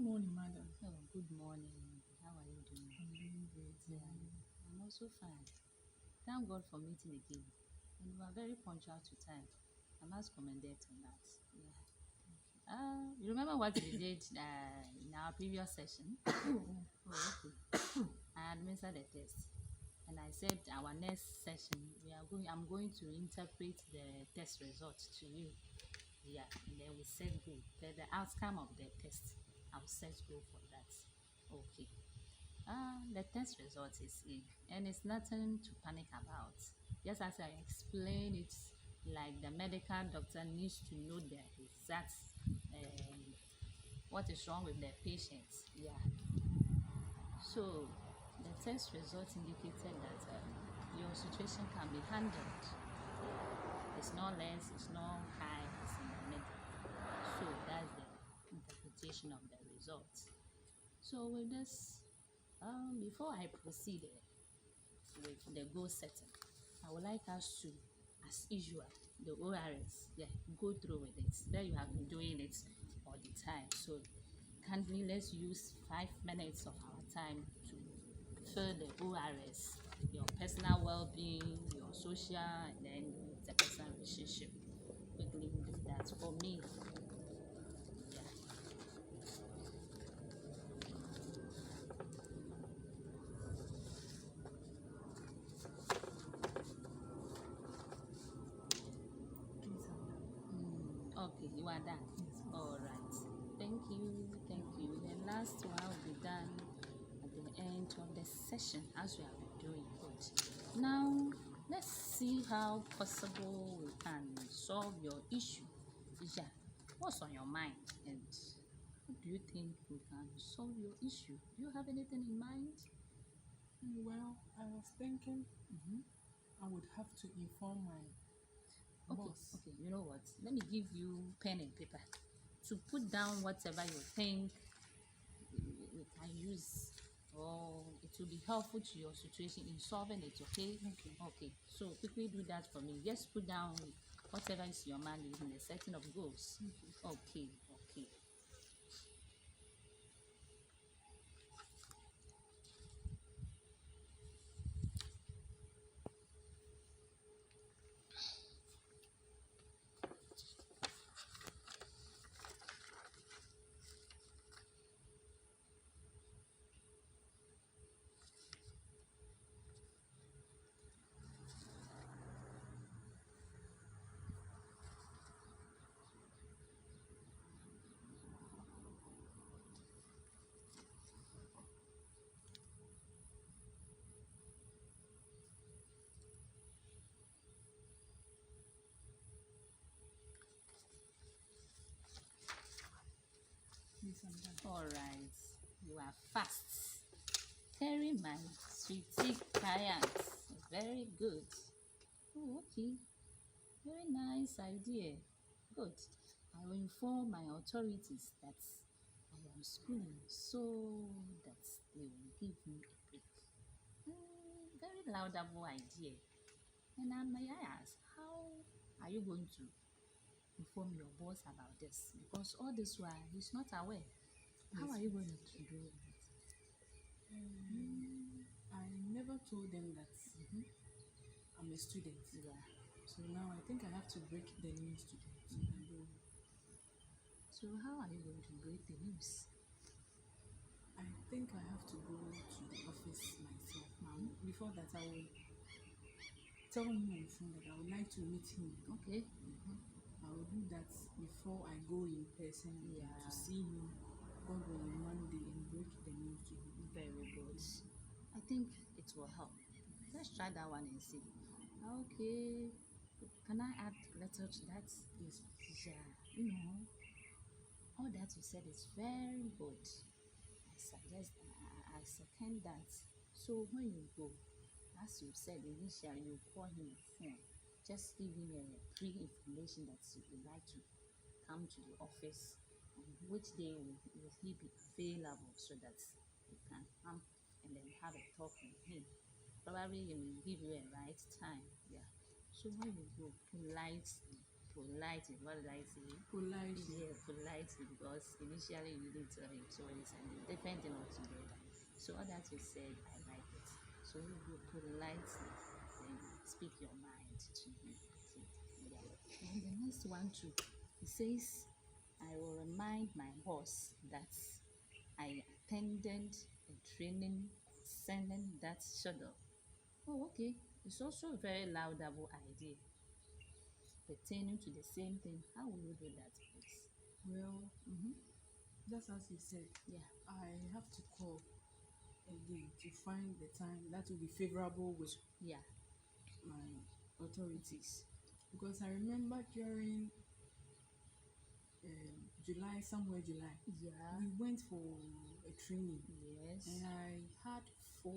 morning, madam. Oh, good morning. How are you doing? I'm doing great. Yeah, I'm also fine. Thank God for meeting again. And you are very punctual to time. I must commend it on that. Yeah. You remember what we did in our previous session? Oh, okay. I administered the test, and I said our next session I'm going to interpret the test results to you. Yeah, and then we set go. The outcome of the test, I'll set go for that. Okay. The test result is in, and it's nothing to panic about. Just as I explained it, like the medical doctor needs to know the exact what is wrong with the patient. Yeah. So the test result indicated that your situation can be handled. It's not less, it's not high, it's in the middle. So that's the interpretation of the results. So with this, before I proceed with the goal setting, I would like us to, as usual, the ORS, yeah, go through with it. There you have been doing it all the time. So kindly let's use 5 minutes of our time to fill the ORS, your personal well-being, your social, and then the personal relationship. Quickly do that for me. Yeah. Please, I'm done. Okay, you are done. All right. Thank you. Thank you. The last one will be done at the end of the session as we have been doing. Good. Now, let's see how possible we can solve your issue. Yeah. What's on your mind? And what do you think we can solve your issue? Do you have anything in mind? Well, I was thinking Mm-hmm. I would have to inform my Okay, boss. okay, you know what? Let me give you pen and paper to put down whatever you think we can use, or it will be helpful to your situation in solving it. Okay. Okay. Okay, so quickly do that for me. Just put down whatever is in your mind in the setting of goals. Okay. Okay. Please, I'm done. All right, you are fast. Terry, my sweetie client. Very good. Oh, okay. Very nice idea. Good. I will inform my authorities that I am schooling so that they will give me a break. Very laudable idea. And may I ask, how are you going to inform your boss about this? Because all this while he's not aware. How Yes, are you going please. to do it? I never told them that I'm a student. Yeah. So now I think I have to break the news to them. So that they will, So how are you going to break the news? I think I have to go to the office myself. Before that, I will tell him on the phone that I would like to meet him. Okay. I will do that before I go in person Yeah. to see him probably on Monday and break the news to him. Very good. I think it will help. Let's try that one and see. Okay. Can I add little to that? Yes. Yeah. All that you said is very good. I suggest, I second that. So when you go, as you said initially, you call him on phone. Just give him a pre-information that you would like to come to the office, and which day will he be available so that you can come and then have a talk with him. Probably he will give you a right time. Yeah. So when you go politely, politely. What did I say? Politely. Yeah, politely, because initially you didn't tell him, so it's a different thing altogether. So all that you said, I like it. So you go politely, then speak your mind to him. Okay. Yeah. And the next one too, he says, I will remind my boss that I attended a training concerning that schedule. Oh, okay. It's also a very laudable idea pertaining to the same thing. How will you do that, please? Well, just as you said, Yeah, I have to call again to find the time that will be favorable with yeah, my authorities. Because I remember during July, somewhere July, yeah, we went for a training yes, and I had 4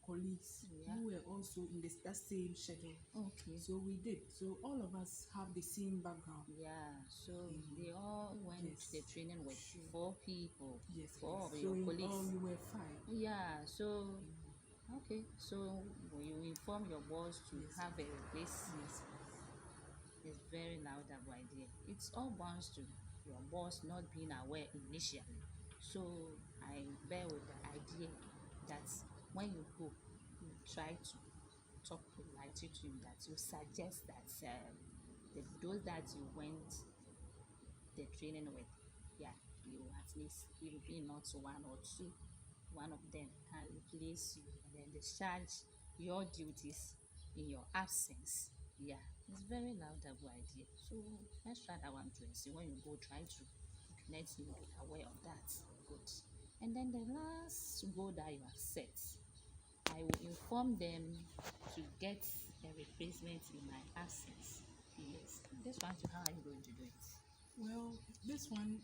colleagues yeah. who were also in that same schedule. Okay, So we did. So all of us have the same background. yeah. So they all went to Yes. the training with Sure. 4 people, Yes, four please. of So your in all colleagues. we were 5. Yeah, so okay, so when you inform your boss to Yes, have a replace. yes, It's very laudable idea. It's all bounds to your boss not being aware initially. So I bear with the idea that when you go, you try to talk politely to him, that you suggest that those that you went the training with, yeah, you at least it will be not one or two, one of them can replace you and then discharge your duties in your absence. Yeah, it's very laudable idea. So let's try that one too and see when you go try to let him be aware of that. Good. And then the last goal that you have set, I will inform them to get a replacement in my absence. Yes. This one too, how are you going to do it? well, this one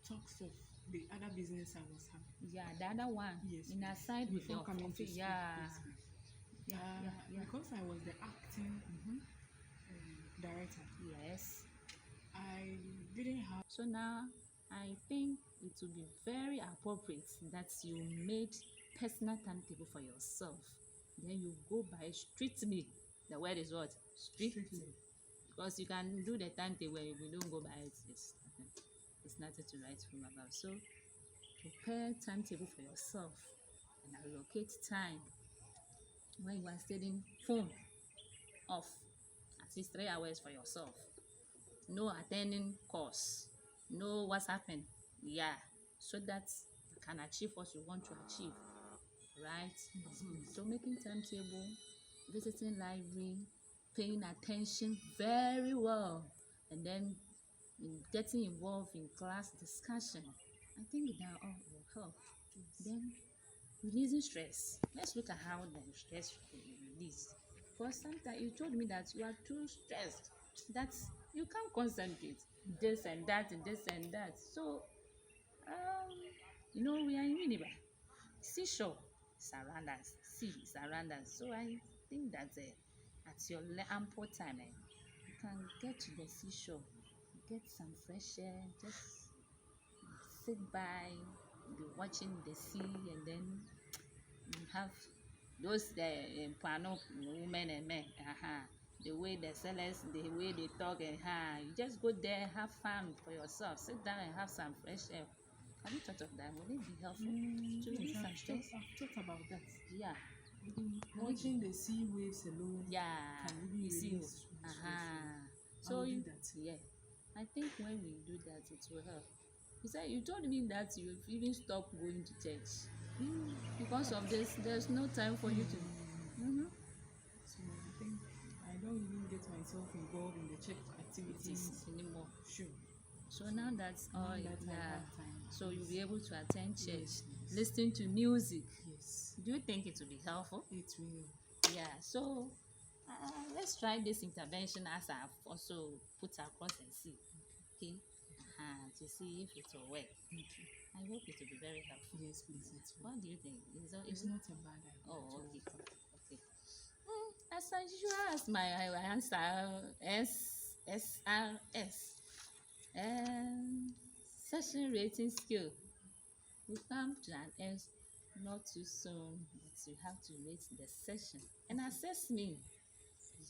talks of the other business I was having. Yeah, the other one Yes, in please. aside with Before your coming to office. speak, Yeah, yes, please. yeah. Because I was the acting director, Yes. I didn't have. So now I think it would be very appropriate that you made personal timetable for yourself. Then you go by strictly. The word is what? Strictly. Strictly. Because you can do the timetable if you don't go by it. It's nothing to write home about. So prepare timetable for yourself and allocate time when you are studying phone off at least 3 hours for yourself. No attending course, no WhatsApping. Yeah, so that you can achieve what you want to achieve, right? So making timetable, visiting library, paying attention very well, and then getting involved in class discussion. I think that all will help. Then releasing stress. Let's look at how the stress will be released. For sometimes you told me that you are too stressed, that you can't concentrate, this and that and this and that. So we are in Uniba. Seashore is around us, sea is around us. So I think that at your ample time, you can get to the seashore, get some fresh air, just sit by, be watching the sea, and then you have those Pano women and men, the way the sellers, the way they talk, and you just go there, have fun for yourself, sit down and have some fresh air. Have you thought of that? Will it be helpful to release Yes, some stress? I've thought about that. Yeah, Watching the sea waves alone yeah, can really you see, release stress. so I'll you, do that. yeah, I think when we do that, it will help. You told me that you've even stopped going to church because of this. There's no time for you to. So I think I don't even get myself involved in the church activities. Anymore. Sure. So now that's all. Now that I Yeah. have time. So you'll be able to attend church, Yes, yes. listen to music. Yes, Do you think it will be helpful? it will. Yeah. So let's try this intervention as I've also put across and see. Okay. To see if it will work. Okay. I hope it will be very helpful. Yes, please, it will. What do you think? It's not a bad idea. Oh, at all. okay. As usual, as my answer SRS. Session rating skill. We come to an end not too soon, but you have to rate the session and assess me.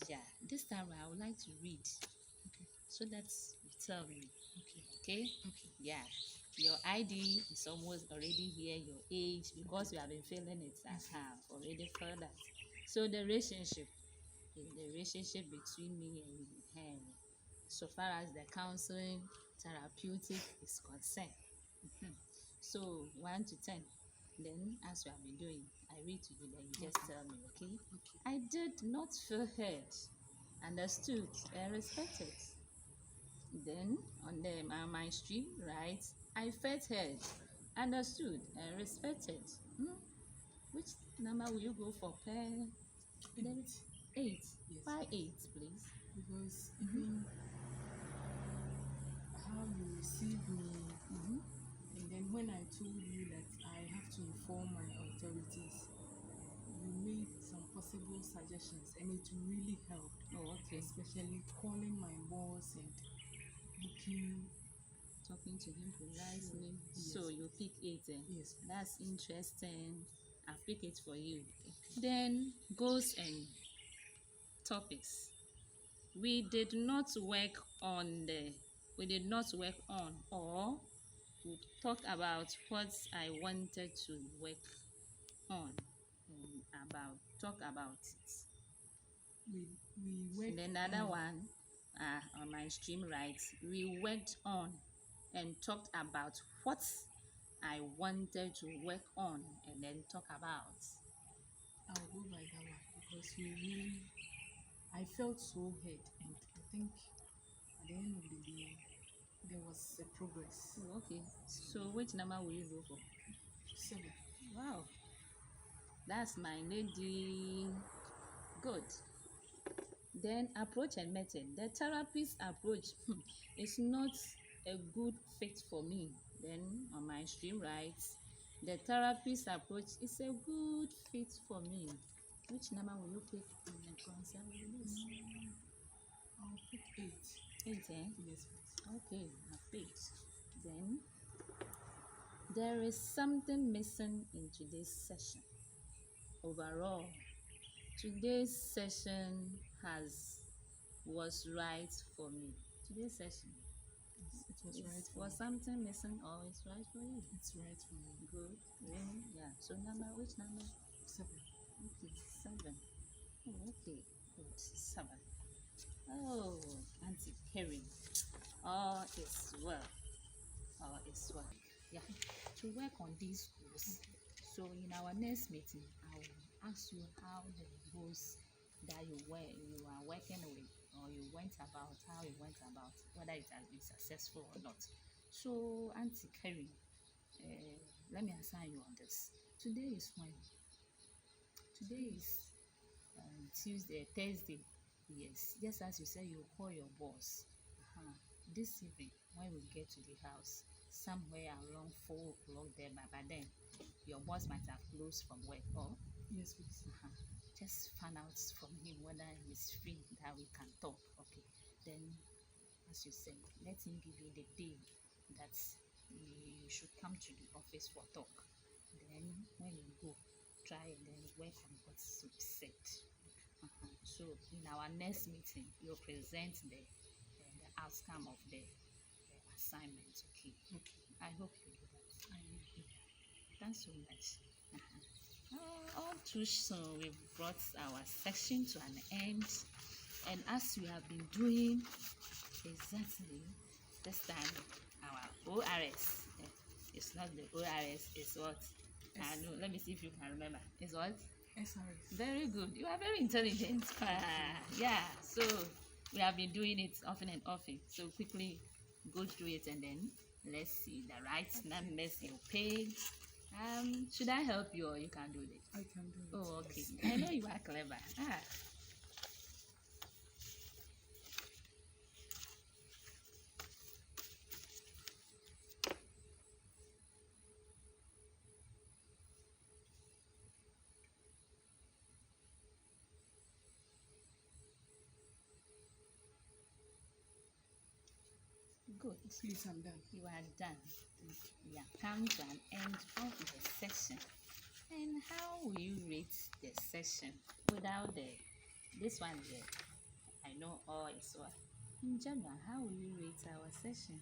Yeah, this time I would like to read Okay. so that you tell me. Okay. Okay? Okay. Yeah. Your ID is almost already here, your age, because we have been filling it. I have already filled that. So the relationship between me and her, so far as the counseling therapeutic is concerned. Mhm. So 1 to 10. Then as we have been doing, I read to you, then you just tell me, okay? Okay. I did not feel heard, understood, and respected. Then on the my stream, right, I felt heard, understood, and respected. Hmm? Which number will you go for, pair? There is 8. Yes. Why 8, please? Because even how you received me, Mm-hmm. and then when I told you that I have to inform my authorities, you made some possible suggestions, and it really helped. Oh, okay. Especially calling my boss and booking. Talking to him politely. Yes. So you pick 8. Yes. That's interesting. I'll pick it for you. Then goals and topics. We did not work on, or we talked about what I wanted to work on, and talk about it. We worked. And then another one, on my stream, right, we worked on and talked about what I wanted to work on and then talk about. I'll go by that one because we really, I felt so hurt, and I think at the end of the day, there was a progress. Oh, okay. So which number will you go for? 7. Wow, that's my lady. Good. Then approach and method. The therapist approach is not a good fit for me. Then on my stream, right, the therapist approach is a good fit for me. Which number will you pick in the concern with this? I'll pick 8. 8, Yes, please. Okay, I picked. Then there is something missing in today's session. Overall, today's session was right for me. Today's session. Yes, it was right for Was me. something missing or it's right for you? It's right for me. Good. Really? Yeah. So which number? 7. Okay, 7. Oh, okay. Good. 7. Oh, Auntie Karen. All is well. All is well. Yeah. To work on these goals. So in our next meeting, I will ask you how the goals that you are working with, or you went about, how you went about, whether it has been successful or not. So Auntie Karen, let me assign you on this. Today is when? Today is Tuesday, Thursday. Yes, just as you said, you call your boss. This evening, when we get to the house, somewhere around 4 o'clock there, by then, your boss might have closed from work, or Yes, please. just find out from him whether he's free that we can talk. Okay, then, as you said, let him give you the day that you should come to the office for talk. Then when you go, try and then work on what's said. So in our next meeting, you'll present the outcome of the assignment. Okay. Okay. I hope you do that. I will. Thanks so much. All too soon, we've brought our section to an end, and as we have been doing exactly this time, our ORS. It's not the ORS. It's what? I know. Let me see if you can remember. It's what? SRS. Very good. You are very intelligent. Yeah. So we have been doing it often and often. So quickly go through it and then let's see the right numbers you picked. Should I help you or you can do this? I can do it. Oh, okay. Yes. I know you are clever. Good. Please, I'm done. You are done. We have come to an end of the session. And how will you rate the session without the this one here, I know all is well. In general, how will you rate our session?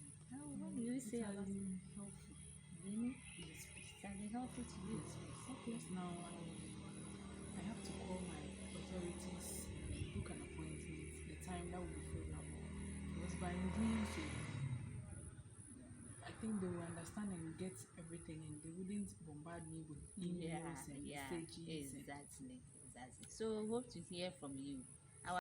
What will you say about it? Helpful. Really? Yes, please. It has been helpful to you? Yes, please. Okay. Yes, now I have to call my authorities and book an appointment. The time that will be favorable. Because by doing so, I think they will understand and get everything, and they wouldn't bombard me with emails and messages. Exactly. So hope to hear from you.